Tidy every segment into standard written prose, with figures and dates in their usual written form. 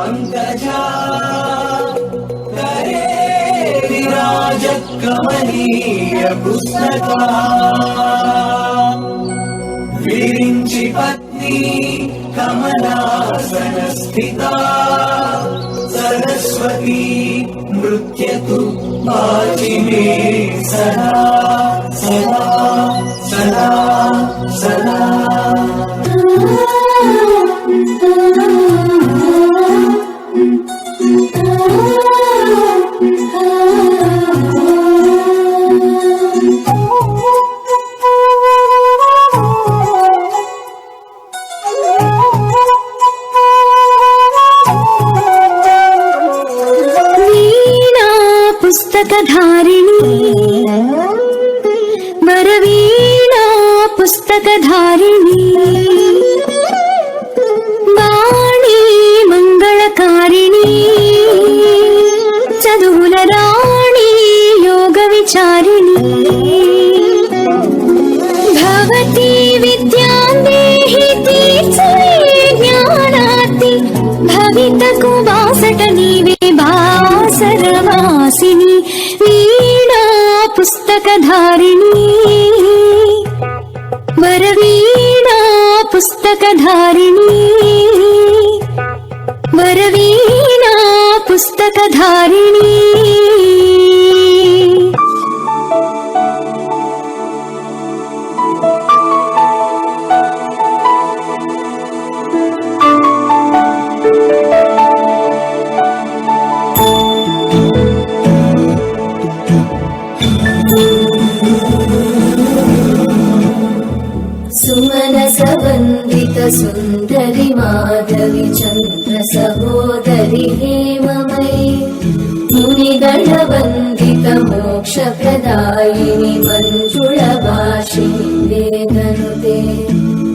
पंकजा करे विराज कमनीय पुस्तका विरिंचि पत्नी कमलासन स्थिता सरस्वती नृत्यतु वाचि मे सदा सदा सदा सदा। पुस्तकधारिणी वरवीणा पुस्तकधारिणी वाणी मंगलकारिणी चदुल राणी योग विचारिणी भवती विद्यां देहि तीर्थे ज्ञानाति भवितकु वासट नीवे बासरवासिनी वीणा पुस्तकधारिणी वरवीणा पुस्तकधारिणी वरवीणा पुस्तकधारिणी। सुमनसवन्दित सुन्दरि माधवी चन्द्र सहोदरि हेममयी मुनिगणवन्दित मोक्षप्रदायिनि मञ्जुळभाषिणि वेदनुते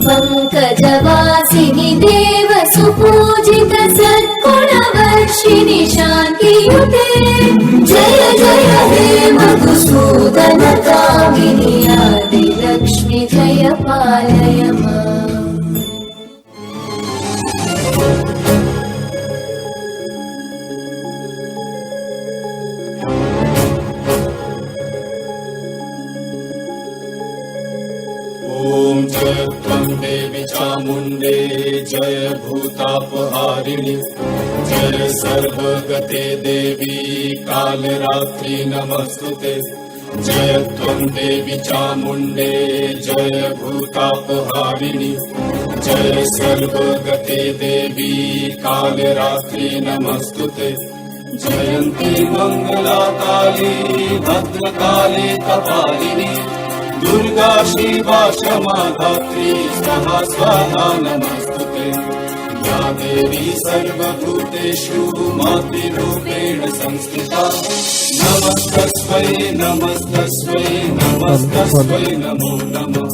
पङ्कजवासिनि देव सुपूजित सद्गुणवर्षिणि शान्तियुते जय जय हे मधुसूदन कामिनि आदिलक्ष्मि जय पालय माम्। ॐ जय त्वं देवी चामुण्डे जय भूतापहारिणि जय सर्वगते देवी कालरात्रि नमस्तुते जय त्वं देवी चामुण्डे जय भूतापहारिणि जय सर्वगते देवी कालरात्रि नमस्तुते जयन्ती मंगला काली भद्रकाली कपालिनी दुर्गा शिवा क्षमा धात्री स्वाहा स्वाहा नमस्तुते या देवी सर्वभूतेषु मातृरूपेण संस्थिता नमस्तस्मै नमस्तस्मै नमस्तस्मै नमो नमः।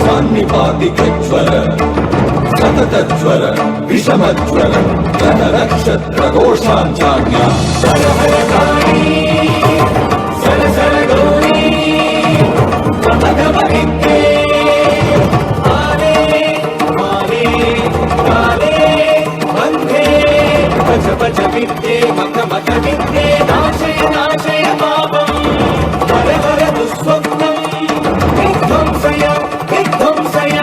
सान्निपातिकज्वर सततज्वर विषमज्वर गणनक्षत्रघोषाञ्चाज्ञा हर हर काली सर सर गौरी भगवद्गीते आले माले काले बन्धे भज भज विद्ये मत मत विद्ये नाशय नाशय पापम् हर हर दुःस्वप्नम् विध्वंसय विध्वंसय।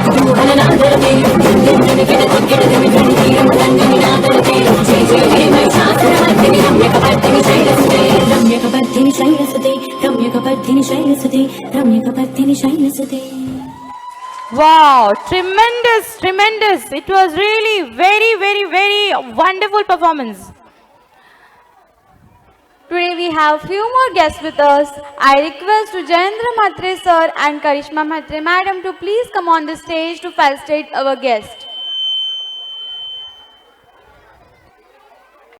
కుతూహలనాదరతే దిందిందిని కిడతిక్కిడదిని జయ జయ హే Mahishasuramardini రమ్యకపర్దిని శైలసుతే రమ్యకపర్దిని శైలసుతే రమ్యకపర్దిని శైలసుతే రమ్యకపర్దిని శైలసుతే. Wow, tremendous, tremendous. It was really very, very, very wonderful performance. Today we have few more guests with us. I request to Jayendra Mhatre sir and Karishma Mhatre madam to please come on the stage to felicitate our guest.